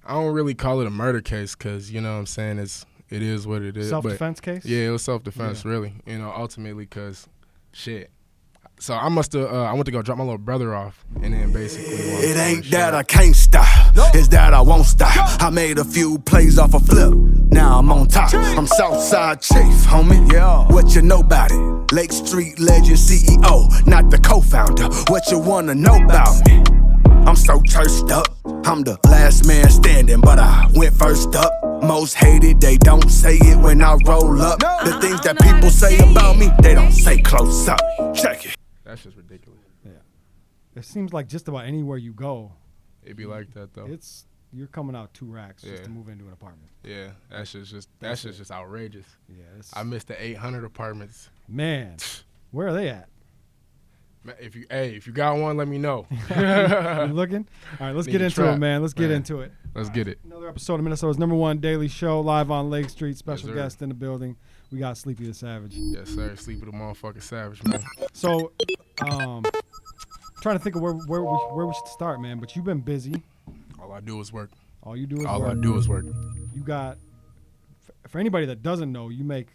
I don't really call it a murder case because, you know what I'm saying, it is what it is. Self-defense case? Yeah, it was self-defense, really, you know, ultimately because, shit. So I went to go drop my little brother off, and then basically... It ain't that I can't stop, it's that I won't stop. I made a few plays off a flip, now I'm on top. I'm Southside Chief, homie, yeah. What you know about it? Lake Street legend CEO, not the co-founder. What you wanna know about me? I'm so churched up, I'm the last man standing, but I went first up. Most hated, they don't say it when I roll up. The things that people say about me, they don't say close up. Check it. That's just ridiculous. Yeah. It seems like just about anywhere you go, It be like that, though. You're coming out 2 racks just to move into an apartment. Yeah, that's just outrageous. Yeah, I missed the 800 apartments. Man, where are they at? If you got one, let me know. You looking? All right, let's get into it, man. Let's get into it. Let's get it. Another episode of Minnesota's #1 daily show, live on Lake Street. Special guest in the building. We got Sleepy the Savage. Yes, sir. Sleepy the motherfucking Savage, man. So, trying to think of where we should start, man. But you've been busy. All I do is work. All you do is work. All I do is work. You got, for anybody that doesn't know, you make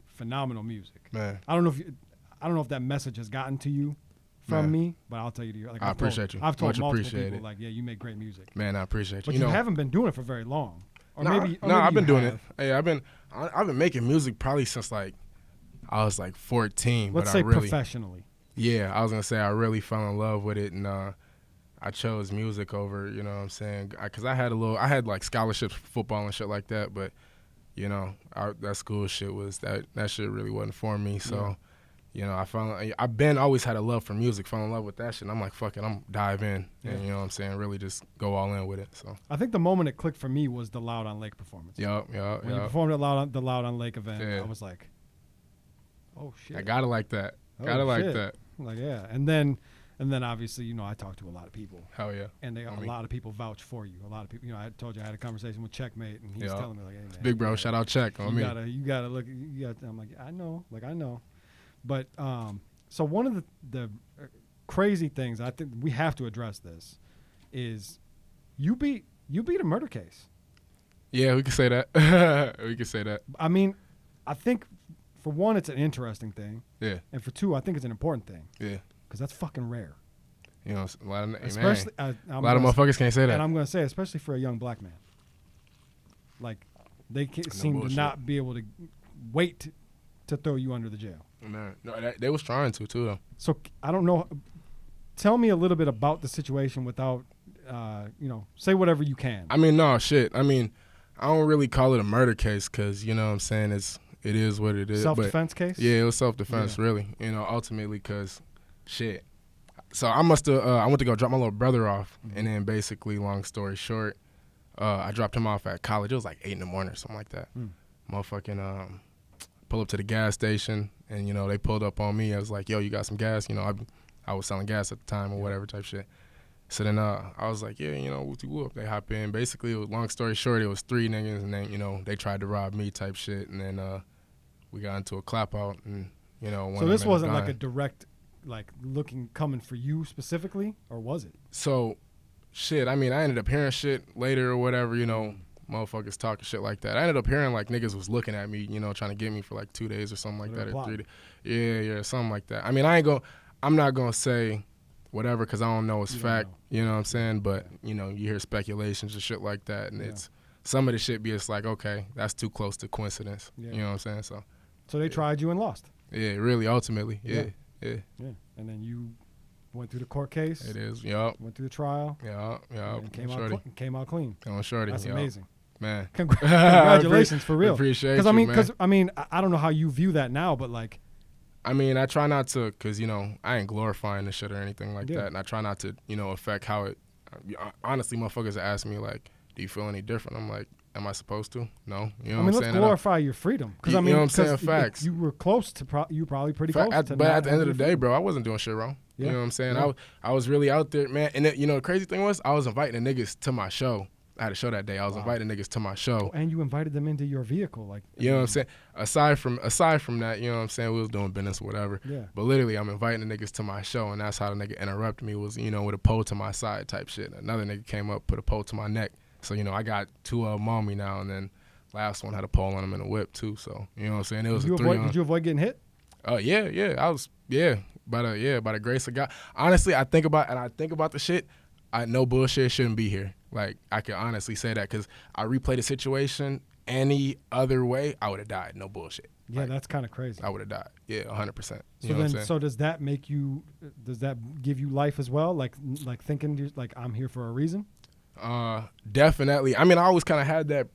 phenomenal music. Man. I don't know if that message has gotten to you from me, but I'll tell you, like I appreciate you. I've told Much multiple appreciated. people, like, yeah, you make great music. Man, I appreciate you. But you haven't been doing it for very long. Or maybe I've been doing have. it. Hey, I've been making music probably since like I was like 14. Let's but say I really, professionally. Yeah, I was gonna say I really fell in love with it, and I chose music over, you know what I'm saying, because I had like scholarships for football and shit like that, but you know that school shit was that shit really wasn't for me. So you know I've always had a love for music, fell in love with that shit. And I'm like, fuck it, I'm dive in, and you know what I'm saying, really just go all in with it. So I think the moment it clicked for me was the Loud on Lake performance. Yeah. When you performed at the Loud on Lake event, I was like, oh shit. I gotta like that. Like that. Like, yeah. And then obviously, you know, I talked to a lot of people. Hell yeah. And a lot of people vouch for you. A lot of people, you know, I told you I had a conversation with Checkmate, and he's telling me, like, hey, man. Big bro, shout out Check on me. You gotta look, I'm like, I know. But, so one of the crazy things, I think we have to address this, is you beat a murder case. Yeah, we can say that. We can say that. I mean, I think, for one, it's an interesting thing. Yeah. And for two, I think it's an important thing. Yeah. Because that's fucking rare. You know, a lot of motherfuckers can't say that. And I'm going to say, especially for a young black man. Like, they seem to not be able to wait to throw you under the jail. No, they was trying to, too, though. So, I don't know. Tell me a little bit about the situation without, say whatever you can. I mean, no, shit. I mean, I don't really call it a murder case because, you know what I'm saying, it is what it is. Self-defense case? Yeah, it was self-defense, really. You know, ultimately, because, shit. So I went to go drop my little brother off, and then basically, long story short, I dropped him off at college. It was like 8 in the morning or something like that. Motherfucking pull up to the gas station, and, you know, they pulled up on me. I was like, yo, you got some gas? You know, I was selling gas at the time or whatever type shit. So then I was like, yeah, you know, whoop. They hop in. Basically, long story short, it was 3 niggas, and then, you know, they tried to rob me type shit, and then we got into a clap out, and, you know. So this wasn't like a direct, like, coming for you specifically, or was it? So, shit, I mean, I ended up hearing shit later or whatever, you know, motherfuckers talking shit like that. I ended up hearing, like, niggas was looking at me, you know, trying to get me for, like, 2 days or something like that, or 3 days. Yeah, something like that. I mean, I'm not going to say whatever because I don't know it's fact, you know what I'm saying? But, you know, you hear speculations and shit like that, and it's some of the shit be just like, okay, that's too close to coincidence. You know what I'm saying? So they tried you and lost. Yeah, really, ultimately. Yeah. And then you went through the court case. It is, yup. Went through the trial. Yup. And came out clean. On shorty. That's amazing. Man. Congratulations, for real. Appreciate you, man. Because, I mean, I don't know how you view that now, but, like, I mean, I try not to, because, you know, I ain't glorifying the shit or anything like that. And I try not to, you know, affect how it, honestly, motherfuckers ask me, like, do you feel any different? I'm like, am I supposed to? No. You know what I'm saying? Let's glorify your freedom. Because, I mean, you know what I'm saying? Facts. You were close to, you were probably pretty close to. But at the end of the day, bro, I wasn't doing shit wrong. You know what I'm saying? I was really out there, man. And, you know, the crazy thing was, I was inviting the niggas to my show. I had a show that day. I was inviting niggas to my show. And you invited them into your vehicle, like. You know what I'm saying? Aside from that, you know what I'm saying? We was doing business, whatever. Yeah. But literally, I'm inviting the niggas to my show, and that's how the nigga interrupted me was, you know, with a pole to my side type shit. Another nigga came up, put a pole to my neck, So, you know, I got 2 of them on me now, and then last one had a pole on him and a whip too. So, you know what I'm saying? It was Did you avoid getting hit? Yeah. I was, by the grace of God. Honestly, I think about the shit. I know bullshit shouldn't be here. Like, I can honestly say that because I replay the situation any other way, I would have died. No bullshit. Yeah, like, that's kind of crazy. I would have died. Yeah, 100%. So then, so does that make you? Does that give you life as well? Like thinking like I'm here for a reason. Definitely. I mean, I always kind of had that.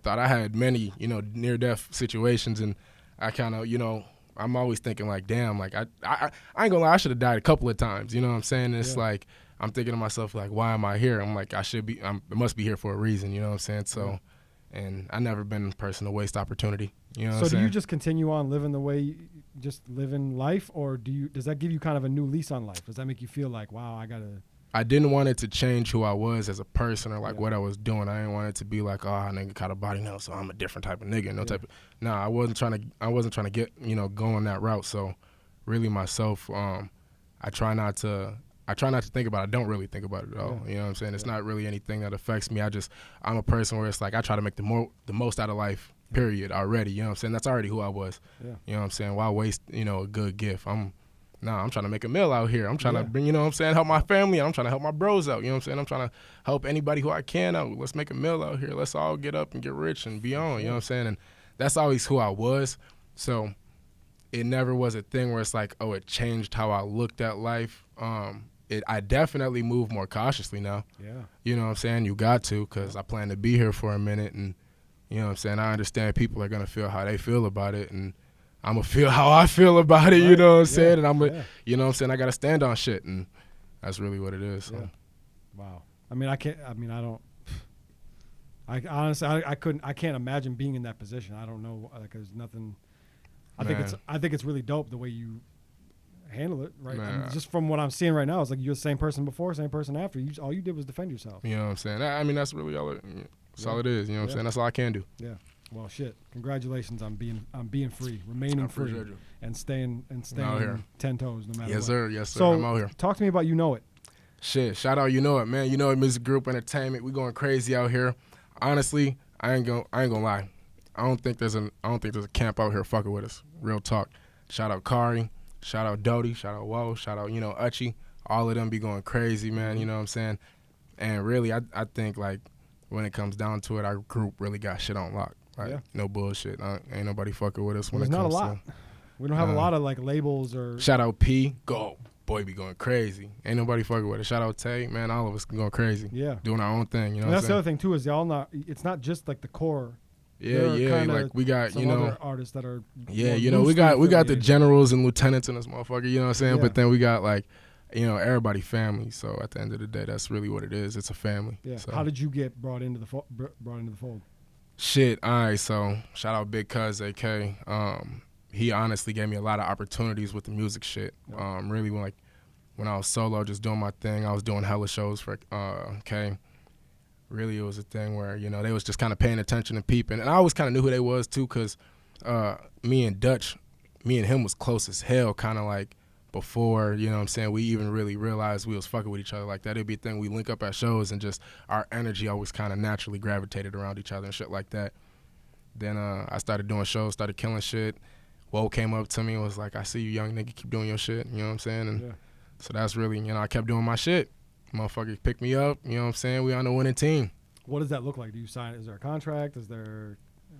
Thought. I had many, you know, near-death situations, and I kind of, you know, I'm always thinking like, damn, like I ain't gonna lie, I should have died a couple of times. You know what I'm saying? It's like I'm thinking to myself like, why am I here? I'm like, I must be here for a reason. You know what I'm saying? So. And I never been a person to waste opportunity. You know what I'm saying? So do you just continue on living the way, just living life, or does that give you kind of a new lease on life? Does that make you feel like, wow, I didn't want it to change who I was as a person or like what I was doing. I didn't want it to be like, oh, nigga caught a body now, so I'm a different type of nigga. No, I wasn't trying to get, you know, go on that route. So really myself, I try not to think about it. I don't really think about it at all. You know what I'm saying? It's not really anything that affects me. I'm a person where it's like I try to make the most out of life, period, already. You know what I'm saying? That's already who I was. Yeah. You know what I'm saying? Why waste, you know, a good gift? I'm trying to make a meal out here. I'm trying to bring, you know what I'm saying, help my family. I'm trying to help my bros out. You know what I'm saying? I'm trying to help anybody who I can out. Let's make a meal out here. Let's all get up and get rich and be on. You know what I'm saying? And that's always who I was. So it never was a thing where it's like, oh, it changed how I looked at life. I definitely move more cautiously now. Yeah. You know what I'm saying? You got to, because I plan to be here for a minute. And, you know what I'm saying? I understand people are going to feel how they feel about it. And I'm going to feel how I feel about it, you know what I'm saying? And you know what I'm saying? I got to stand on shit. And that's really what it is. So. Yeah. Wow. I can't imagine being in that position. I don't know. Like, there's nothing. I think it's really dope the way you handle it, right? I mean, just from what I'm seeing right now, it's like you're the same person before, same person after. All you did was defend yourself. You know what I'm saying? I mean, that's really all it is. You know what I'm saying? That's all I can do. Yeah. Well, shit. Congratulations on being free, remaining free, and staying on 10 toes no matter what. Yes, sir. So I'm out here. Talk to me about Uknoit. Shit. Shout out Uknoit, man. Uknoit Music Group Entertainment. We going crazy out here. Honestly, I ain't gonna lie. I don't think there's a camp out here fucking with us. Real talk. Shout out Kari. Shout out Dodie, shout out Woe, shout out, you know, Uchi. All of them be going crazy, man, you know what I'm saying? And really, I think, like, when it comes down to it, our group really got shit on lock. Like, no bullshit. Ain't nobody fucking with us when it comes to... There's not a lot. We don't have a lot of, like, labels or... Shout out P. Go. Boy, be going crazy. Ain't nobody fucking with us. Shout out Tay. Man, all of us going crazy. Yeah. Doing our own thing, you know what I'm saying? That's the other thing, too, is it's not just, like, the core... Yeah, like we got, you know, other artists that are you know, we got the generals and lieutenants in this motherfucker, you know what I'm saying? But then we got, like, you know, everybody family. So at the end of the day, that's really what it is. It's a family. Yeah. So. How did you get brought into the fold? Shit, all right, so shout out Big Cuz AK. He honestly gave me a lot of opportunities with the music shit. Really when I was solo just doing my thing, I was doing hella shows for K. Really, it was a thing where, you know, they was just kind of paying attention and peeping. And I always kind of knew who they was, too, because me and him was close as hell, kind of like before, you know what I'm saying, we even really realized we was fucking with each other like that. It'd be a thing we link up at shows and just our energy always kind of naturally gravitated around each other and shit like that. Then I started doing shows, started killing shit. Woe came up to me and was like, I see you, young nigga, keep doing your shit, you know what I'm saying? And so that's really, you know, I kept doing my shit. Motherfuckers pick me up, you know what I'm saying? We on the winning team. What does that look like? Do you sign? Is there a contract?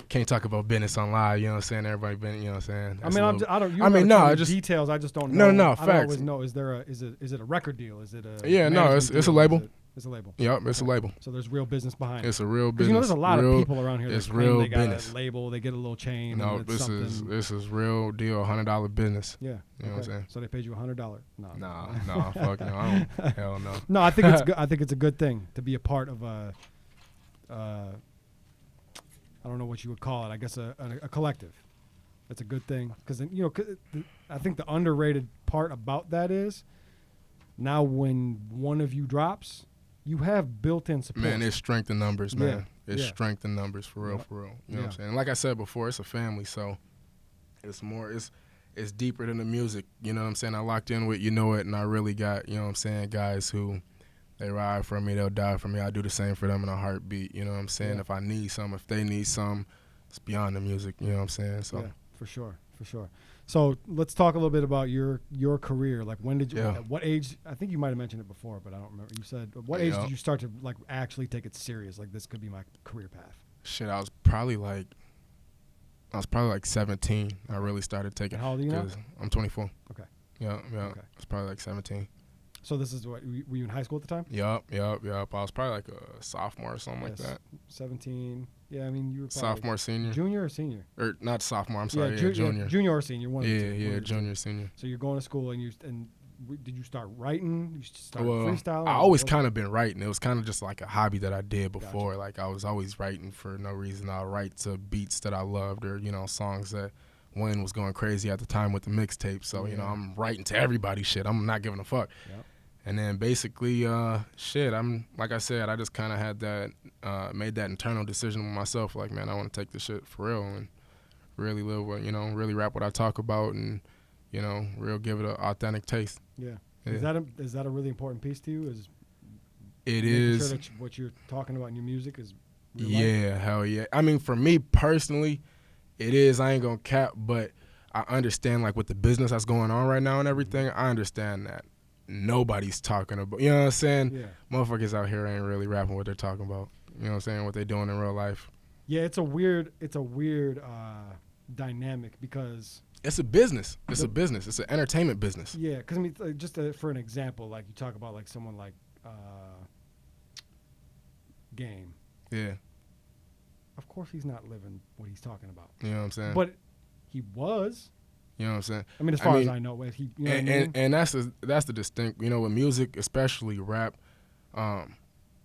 Can't talk about business on live, you know what I'm saying? Everybody been, you know what I'm saying? That's details. I just don't know. No, facts. I don't always know. Is it a record deal? Is it a it's a label. It's a label. Yep, it's a label. So there's real business behind it. It's a real business. You know, there's a lot of people around here. It's real they got business. A label. They get a little chain. No, this is real deal. $100 business. Yeah. You know what I'm saying? So they paid you $100. No, fuck no. I don't. Hell no. No, I think it's good. I think it's a good thing to be a part of a. I don't know what you would call it. I guess a collective. That's a good thing because I think the underrated part about that is now when one of you drops, you have built-in support. Man, it's strength in numbers, man. It's strength in numbers for real, for real. You know what I'm saying? And like I said before, it's a family, so it's more. It's deeper than the music. You know what I'm saying? I locked in with Uknoit, and I really got, you know what I'm saying, guys who They ride for me, they'll die for me. I do the same for them in a heartbeat. You know what I'm saying? Yeah. If I need some, if they need some, it's beyond the music. You know what I'm saying? So Yeah, for sure. So let's talk a little bit about your career. Like, when did you? Yeah. At what age? I think you might have mentioned it before, but I don't remember. You said, at what age Yeah. did you start to like actually take it serious? Like, this could be my career path. shit, I was probably like 17. I really started taking. And how old are you now? 'cause I'm 24. Okay. Yeah. Okay. It's probably like 17. So this is what, were you in high school at the time? Yup. I was probably like a sophomore or something like Yes. that. 17. Yeah, I mean, you were probably Sophomore, senior. junior or senior? Or not sophomore, I'm sorry. Yeah, Junior. junior or senior. One of the two, one Yeah, of the two. junior, senior. So you're going to school did you start writing? You start Well, freestyling? I always kind of been writing. It was kind of just like a hobby that I did Gotcha. before. Like I was always writing for no reason. I'll write to beats that I loved or, songs that Wayne was going crazy at the time with the mixtape. So, Yeah. I'm writing to everybody shit. I'm not giving a fuck. Yep. And then basically, I'm, like I said, I just kind of had that, made that internal decision with myself. Like, man, I want to take this shit for real and really live what, really rap what I talk about and, real give it an authentic taste. Yeah. Yeah. Is that a really important piece to you? Is It making is. sure that what you're talking about in your music is real Yeah, life? hell yeah. I mean, for me personally, it is. I ain't gonna cap, but I understand like with the business that's going on right now and everything. I understand that nobody's talking about. You know what I'm saying? Yeah. Motherfuckers out here ain't really rapping what they're talking about. You know what I'm saying? What they doing in real life. Yeah, it's a weird dynamic because It's a business. It's a business. It's an entertainment business. yeah, because I mean, just for an example, like you talk about like someone like Game. Yeah. Of course, he's not living what he's talking about, You know what I'm saying? but he was. you know what I'm saying? I mean, as far as I know, he. You know what I mean? And that's the distinct. With music, especially rap,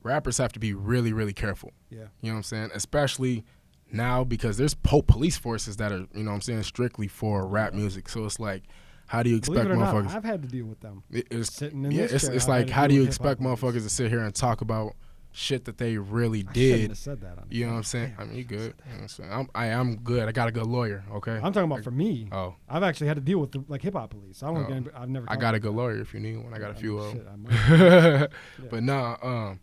rappers have to be really, really careful. Yeah. You know what I'm saying? Especially now because there's police forces that are, strictly for rap music. So it's like, how do you expect Believe it or motherfuckers? not, I've had to deal with them. It's Sitting in yeah, this it's chair, it's I've like, had to how do deal you with expect hip-hop motherfuckers police. to sit here and talk about shit that they really I shouldn't did? have said that. You know what I'm saying? I mean, you good. You know what I'm saying? I'm good. I got a good lawyer. Okay. I'm talking about for me. Oh, I've actually had to deal with the hip hop police. I don't. Oh. I've never. I got a good lawyer if you need one. I got a few of Shit, them. I might. But nah,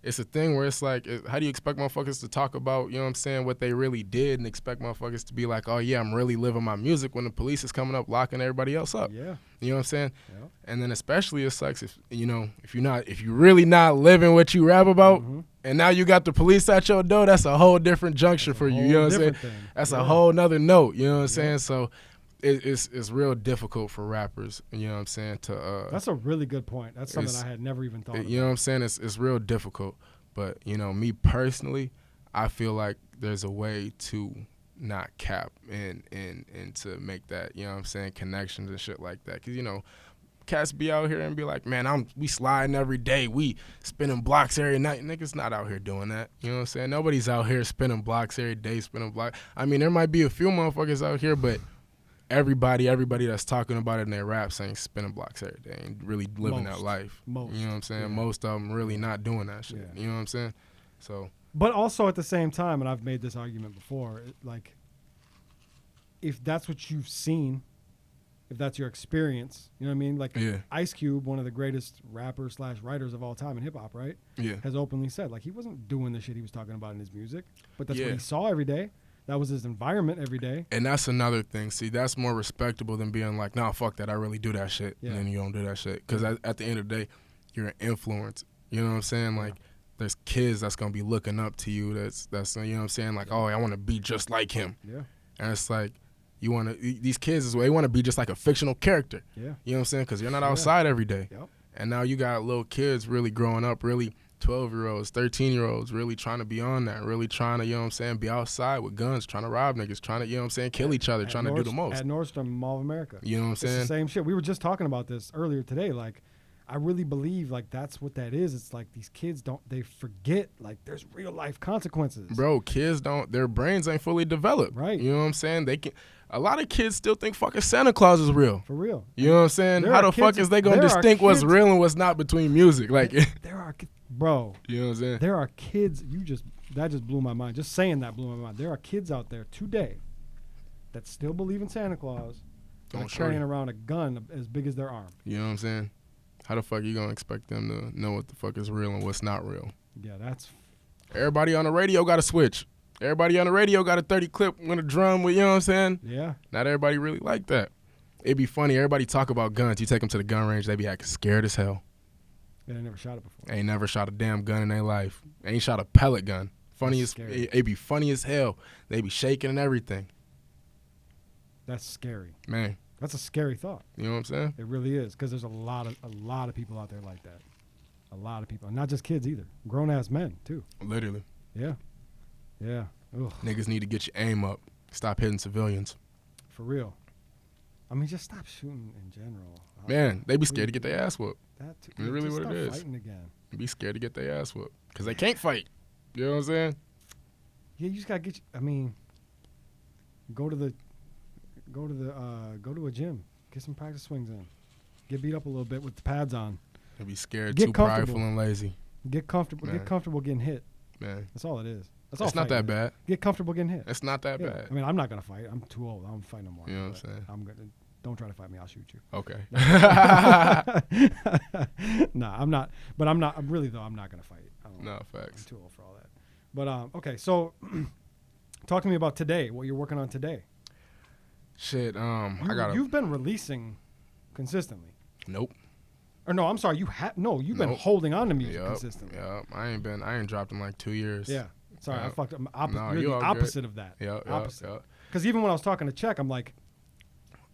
it's a thing where it's like, how do you expect motherfuckers to talk about, you know what I'm saying, what they really did, and expect motherfuckers to be like, oh yeah, I'm really living my music when the police is coming up locking everybody else up. Yeah. You know what I'm saying? Yeah. And then especially it sucks if you really not living what you rap about, Mhm. and now you got the police at your door. That's a whole different juncture for you. You know what I'm saying? That's a whole nother note. You know what I'm saying? So it's real difficult for rappers. You know what I'm saying? That's a really good point. That's something it's- I had never even thought of. You know what I'm saying? It's real difficult. But, me personally, I feel like there's a way to not cap and to make that, you know what I'm saying, connections and shit like that. Because, cats be out here and be like, man, we sliding every day. We spinning blocks every night. Niggas not out here doing that. You know what I'm saying? Nobody's out here spinning blocks every day, spinning blocks. I mean, there might be a few motherfuckers out here, but everybody that's talking about it in their raps ain't spinning blocks every day, ain't really living that life. Most. You know what I'm saying? Yeah. Most of them really not doing that shit. Yeah. You know what I'm saying? So, But also at the same time, and I've made this argument before, like, if that's what you've seen, if that's your experience, you know what I mean? Like, yeah, Ice Cube, one of the greatest rappers / writers of all time in hip hop, right? yeah. Has openly said, like, he wasn't doing the shit he was talking about in his music, but that's what Yeah. he saw every day. That was his environment every day. And that's another thing. See, that's more respectable than being like, nah, fuck that. I really do that shit. Yeah. And then you don't do that shit. Because at the end of the day, you're an influence. You know what I'm saying? Like, there's kids that's going to be looking up to you. That's you know what I'm saying? Like, oh, I want to be just like him. Yeah. And it's like, these kids, they want to be just like a fictional character. Yeah. You know what I'm saying? Because you're not Yeah. outside every day. Yep. And now you got little kids really growing up, really 12-year-olds, 13-year-olds, really trying to be on that, really trying to, you know what I'm saying, be outside with guns, trying to rob niggas, trying to, you know what I'm saying, kill each other, trying to do the most. At Nordstrom Mall of America. You know what I'm It's saying? the same shit. We were just talking about this earlier today. Like, I really believe, like, that's what that is. It's like these kids they forget, like, there's real life consequences. Bro, kids their brains ain't fully developed. Right. You know what I'm saying? A lot of kids still think fucking Santa Claus is real. For real. You know what I'm saying? There How are the fuck kids- is they going to there are distinct what's kids- real and what's not between music? Like, There are, bro, you know what I'm saying? there are kids, that just blew my mind. Just saying that blew my mind. There are kids out there today that still believe in Santa Claus, that Don't are show carrying you. around a gun as big as their arm. You know what I'm saying? How the fuck you gonna expect them to know what the fuck is real and what's not real? Yeah, that's Everybody on the radio got a switch. Everybody on the radio got a 30 clip with a drum with, you know what I'm saying? yeah. Not everybody really like that. It'd be funny. Everybody talk about guns. You take them to the gun range, they be acting scared as hell. Yeah, they never shot it before. Ain't never shot a damn gun in their life. Ain't shot a pellet gun. Funny That's as scary. it be funny as hell. They be shaking and everything. That's scary. Man, That's a scary thought. you know what I'm saying? It really is, because there's a lot of people out there like that. A lot of people, and not just kids either. Grown ass men too. Literally. Yeah, yeah. Ugh, Niggas need to get your aim up. Stop hitting civilians. for real. I mean, just stop shooting in general. Man, they be scared to get their ass whooped. That too. It's really Just what it stop is. Fighting again. Be scared to get their ass whooped. Because they can't fight. You know what I'm saying? Yeah, you just gotta get. I mean, go to a gym, get some practice swings in, get beat up a little bit with the pads on, They be scared, Get too comfortable. prideful and lazy. get comfortable, Man. get comfortable getting hit. Man, That's all it is. That's all. it's not that fighting is. bad. Get comfortable getting hit. It's not that Yeah. bad. I mean, I'm not gonna fight. I'm too old. I don't fight no more. You know what I'm but saying? I'm gonna. Don't try to fight me. I'll shoot you. Okay. Nah, I'm not. But I'm not. I'm really though. I'm not gonna fight. I don't, No, I'm facts. too old for all that. But okay. So, talk to me about today. What you're working on today? Shit, I got You've been releasing consistently. Nope. Or no, I'm sorry. You've been Nope. holding on to music Yup. consistently. Yup. I ain't dropped in like 2 years. Yeah. Sorry, I Yup. fucked up. No, You're you the all good. opposite of that. Yup. Opposite. Yup. Because even when I was talking to Czech, I'm like,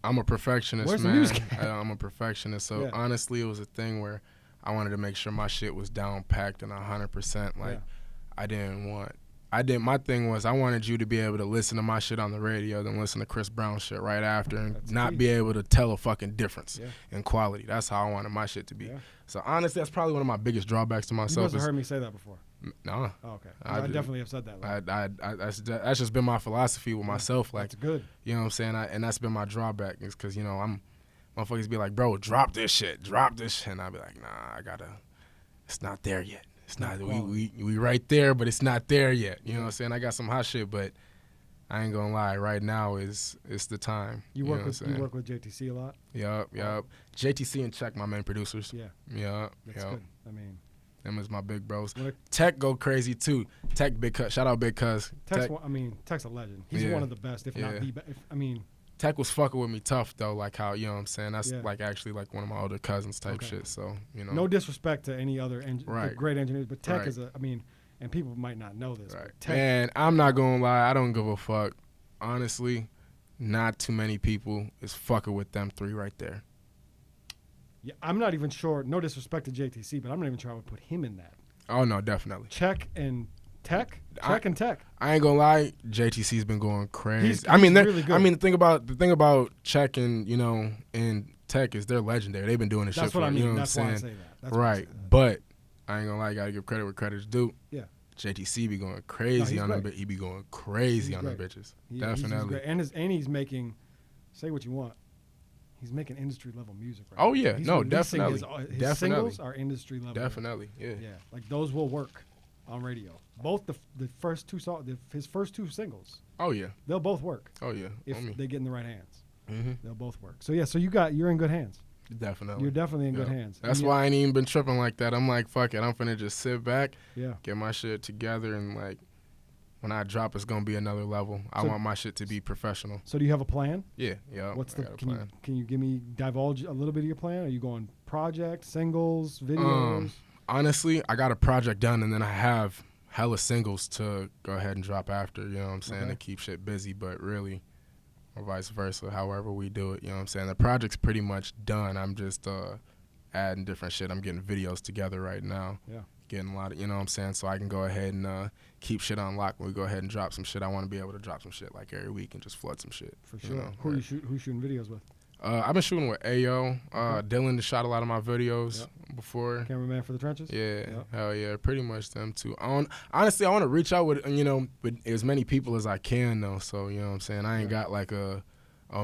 I'm a perfectionist, Where's the man. music I'm a perfectionist. So Yeah. honestly, it was a thing where I wanted to make sure my shit was down packed and 100%. Like Yeah. My thing was I wanted you to be able to listen to my shit on the radio, then listen to Chris Brown shit right after, and That's not key. be able to tell a fucking difference Yeah. in quality. That's how I wanted my shit to be. Yeah. So honestly, that's probably one of my biggest drawbacks to you myself. must have heard me say that before. Nah, Oh, okay. I I do. definitely have said that. Like, that's just been my philosophy with myself. Like, that's good. you know what I'm saying? And that's been my drawback is because, you know, motherfuckers be like, bro, drop this shit. And I'll be like, nah, it's not there yet. It's not, we right there, but it's not there yet. You know what I'm saying? I got some hot shit, but I ain't gonna lie. Right now it's the time. You know work what with I'm saying? JTC a lot. Yup. JTC and Check, my main producers. Yeah, Yup. that's good. I mean, Them is my big bros. What Tech go crazy too. Tech big cuz. Shout out big cuz. Tech's a legend. He's Yeah. one of the best, if not Yeah. the best. I mean, Tech was fucking with me tough though, like how, you know what I'm saying? That's Yeah. like actually like one of my older cousins type Okay. shit. So, you know. no disrespect to any other Right. great engineers, but Tech Right. is and people might not know this. Right. But Tech, Man, I'm not gonna lie, I don't give a fuck. Honestly, not too many people is fucking with them three right there. yeah, I'm not even sure. No disrespect to JTC, but I'm not even sure I would put him in that. Oh no, definitely. Check and Tech. I- Tech. I ain't gonna lie, JTC's been going crazy. He's they're- really good. I mean, the thing about Check and, you know, and Tech is they're legendary. They've been doing this That's shit for, what I mean. you know what I'm That's why I saying? say that. That's why I say Right. that. But I ain't gonna lie, gotta give credit where credit's due. Yeah. JTC be going crazy he's on them. great. He be going crazy He's on them great. bitches. He's Definitely. great. And he's making, say what you want, he's making industry level music right Oh, now. yeah. He's No, releasing definitely. His Definitely. singles are industry level. Definitely. Yeah. Yeah, like those will work on radio. Both the first two his first two singles, Oh yeah. they'll both work Oh yeah. if Homie. they get in the right hands. Mm-hmm. They'll both work. So yeah, so you're in good hands. Definitely. You're definitely in good Yeah. hands. That's And why I ain't even been tripping like that. I'm like, fuck it. I'm finna just sit back, Yeah. get my shit together, and like, when I drop, it's gonna be another level. I So- want my shit to be professional. So do you have a plan? Yeah. Yeah. What's I got a can plan. you divulge a little bit of your plan? Are you going project, singles, videos? Honestly, I got a project done, and then I have hella singles to go ahead and drop after. You know what I'm saying? Okay. To keep shit busy, but really, or vice versa. However we do it, you know what I'm saying? The project's pretty much done. I'm just adding different shit. I'm getting videos together right now. Yeah. Getting a lot of, you know what I'm saying? So I can go ahead and keep shit on lock. When we go ahead and drop some shit, I want to be able to drop some shit like every week and just flood some shit. For you sure. know? Who Right. you shooting videos with? I've been shooting with Ayo. Okay. Dylan shot a lot of my videos before. Cameraman for the trenches? Yeah, Yep. hell yeah, pretty much them too. Honestly, I want to reach out with, you know, with as many people as I can though. So, you know what I'm saying? I ain't got like a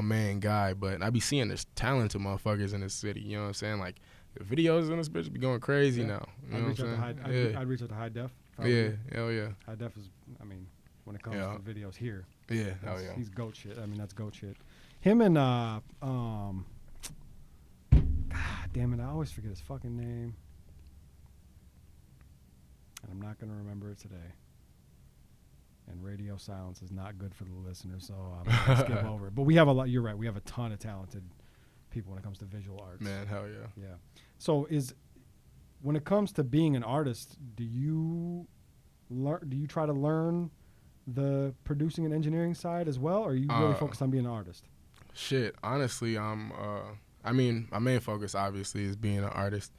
main guy, but I be seeing there's talented motherfuckers in this city. You know what I'm saying? Like the videos in this bitch be going crazy Yeah. now. You know I'd what reach I'm out to saying? I'd reach out to High Def. if I were Yeah, you. hell yeah, High Def is, I mean, when it comes Yeah. to videos here, yeah, hell that's- yeah. he's goat shit. I mean, that's goat shit. Him and God damn it, I always forget his fucking name. And I'm not going to remember it today. And radio silence is not good for the listener, so I'm going to skip over it. But we have a lot, you're right, we have a ton of talented people when it comes to visual arts. Man, hell yeah. Yeah. So when it comes to being an artist, do you try to learn the producing and engineering side as well, or are you really focused on being an artist? Shit, honestly, I mean, my main focus obviously is being an artist,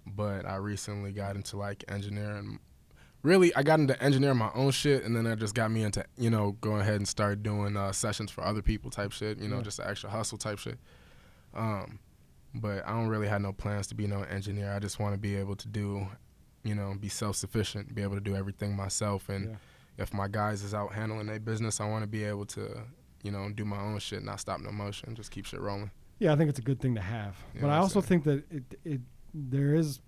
but I recently got into like engineering. Really, I got into engineering my own shit, and then that just got me into, going ahead and start doing sessions for other people type shit, just an extra hustle type shit. But I don't really have no plans to be no engineer. I just want to be able to do, be self-sufficient, be able to do everything myself. And if my guys is out handling their business, I want to be able to, do my own shit, not stop no motion, just keep shit rolling. Yeah, I think it's a good thing to have. But I also think that there is,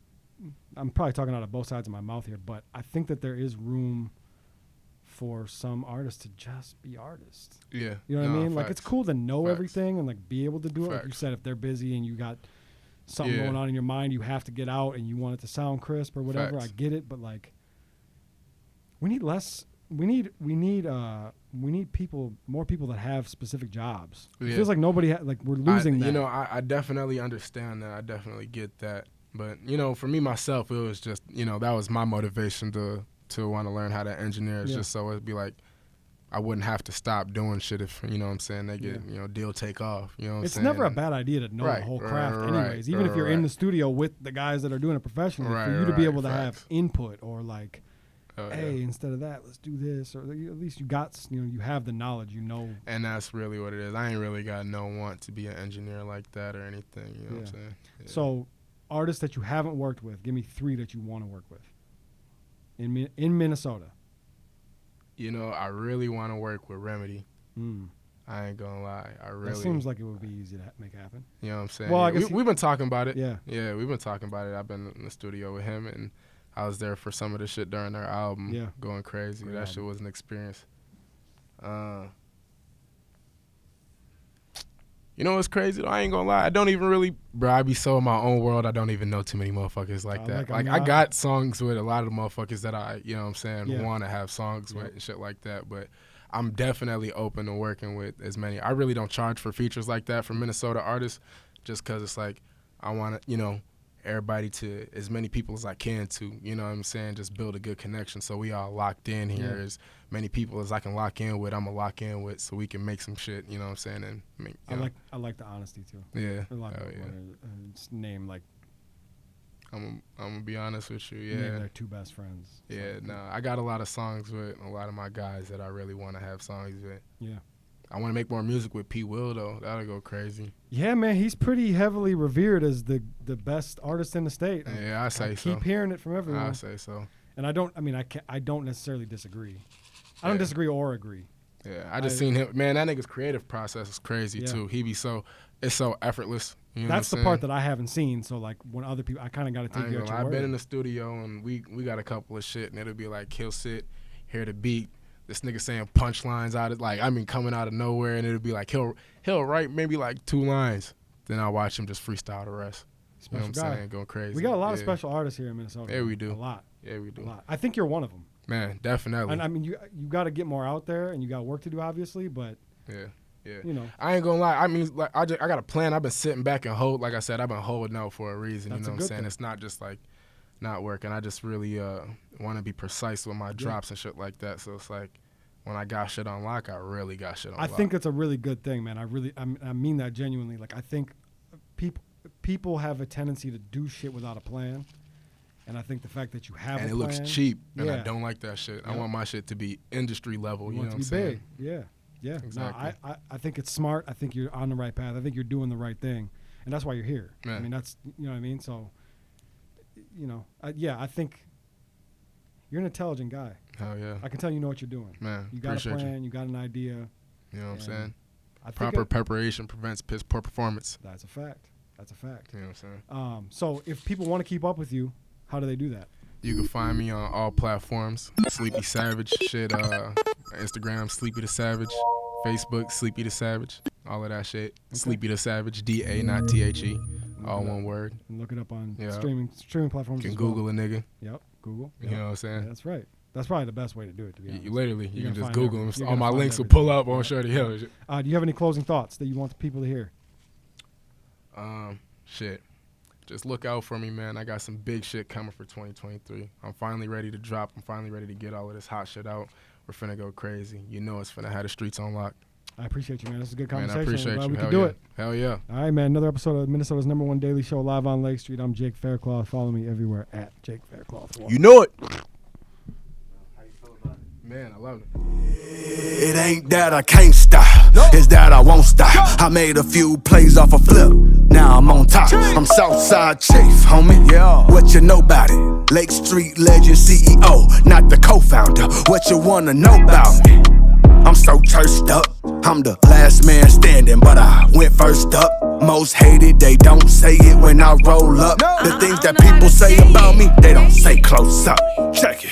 I'm probably talking out of both sides of my mouth here, but I think that there is room for some artists to just be artists. Yeah. You know what I mean? Facts. Like, it's cool to know Facts. everything and, like, be able to do it. Like you said, if they're busy and you got something going on in your mind, you have to get out and you want it to sound crisp or whatever. Facts. I get it, but, like, we need less. We need more people that have specific jobs. Yeah. It feels like nobody, we're losing that. I definitely understand that. I definitely get that. But, for me, myself, it was just, that was my motivation to want to learn how to engineer. It's just so it'd be like I wouldn't have to stop doing shit if, what I'm saying, they get, deal take off. It's never a bad idea to know the whole craft anyways. Even if you're in the studio with the guys that are doing it professionally, for you to be able to have input or like, hey, instead of that, let's do this. Or at least you got, you have the knowledge, And that's really what it is. I ain't really got no want to be an engineer like that or anything. You know what I'm saying? Yeah. So artists that you haven't worked with, give me 3 that you want to work with in Minnesota. I really want to work with Remedy. I ain't gonna lie. That seems like it would be easy to make happen. You know what I'm saying? Well, I guess we've been talking about it. Yeah. Yeah, we've been talking about it. I've been in the studio with him, and I was there for some of the shit during their album. Going crazy. Great that album. shit was an experience. You know what's crazy though? I ain't gonna lie. I don't even really, bro. I be so in my own world. I don't even know too many motherfuckers like that. Like I got songs with a lot of the motherfuckers that I, want to have songs with and shit like that. But I'm definitely open to working with as many. I really don't charge for features like that for Minnesota artists, just because it's like I want to, everybody to, as many people as I can to, just build a good connection so we all locked in here. As many people as I can lock in with, I'm going to lock in with so we can make some shit, and make, I like the honesty too. Yeah. A lot of people name like, I'm going to be honest with you, name their 2 best friends. Yeah, I got a lot of songs with a lot of my guys that I really want to have songs with. Yeah. I want to make more music with P. Will, though. That'll go crazy. Yeah, man, he's pretty heavily revered as the best artist in the state. Yeah, I say so. Keep hearing it from everyone. I say so. And I don't necessarily disagree. I don't disagree or agree. Yeah, I just seen him. Man, that nigga's creative process is crazy, too. He be it's so effortless. That's the part that I haven't seen. So, like, when other people, I kind of got to take you at your word. I've been in the studio, and we got a couple of shit, and it'll be like, he'll sit, hear the beat, this nigga saying punchlines coming out of nowhere, and it'll be like he'll write maybe like 2 lines, then I'll watch him just freestyle the rest. Special you know what I'm saying? Going crazy. We got a lot of special artists here in Minnesota. Yeah, we do. A lot. Yeah, we do. A lot. I think you're one of them. Man, definitely. And I mean, you got to get more out there, and you got work to do, obviously. But yeah. I ain't gonna lie. I mean, like I got a plan. I've been sitting back and like I said, I've been holding out for a reason. That's you know what I'm saying? Thing. It's not just like not working. I just really want to be precise with my drops and shit like that. So it's like, when I got shit on lock, I really got shit on lock. I think it's a really good thing, man. I mean that genuinely. Like, I think people have a tendency to do shit without a plan, and I think the fact that you have a plan. And it looks cheap, and I don't like that shit. I want my shit to be industry level. You know what I'm saying? Big. Yeah. Exactly. No, I think it's smart. I think you're on the right path. I think you're doing the right thing, and that's why you're here. Man. I mean, that's, you know what I mean? So, I think you're an intelligent guy. Hell yeah. I can tell you know what you're doing. Man, you got a plan. You got an idea. You know what I'm saying? Proper preparation prevents piss poor performance. That's a fact. You know what I'm saying? So if people want to keep up with you, how do they do that? You can find me on all platforms. Sleepy Savage shit. Instagram, Sleepy the Savage. Facebook, Sleepy the Savage. All of that shit. Okay. Sleepy the Savage. DA, not THE. All one word. And look it up on Yeah. streaming platforms. You can as well. Google a nigga. Yep, Google. You know what I'm saying? Yeah, that's right. That's probably the best way to do it. To be honest, You literally, you You're can gonna just find Google every- them. you're All gonna my find links will everything. pull up on Shorty Hill. do you have any closing thoughts that you want the people to hear? Shit. Just look out for me, man. I got some big shit coming for 2023. I'm finally ready to drop. I'm finally ready to get all of this hot shit out. We're finna go crazy. You know it's finna have the streets on lock. I appreciate you, man. This is a good Man, conversation. I appreciate I'm glad you. we Hell could do yeah. it. Hell yeah. All right, man. Another episode of Minnesota's #1 daily show live on Lake Street. I'm Jake Faircloth. Follow me everywhere at Jake Faircloth. You know it. Man, I love it. It ain't that I can't stop, it's that I won't stop. I made a few plays off a flip, now I'm on top. I'm Southside Chief, homie, yeah. What you know about it? Lake Street legend CEO, not the co-founder. What you wanna know about me? I'm so churched up, I'm the last man standing, but I went first up. Most hated, they don't say it when I roll up. The things that people say about me, they don't say close up. Check it.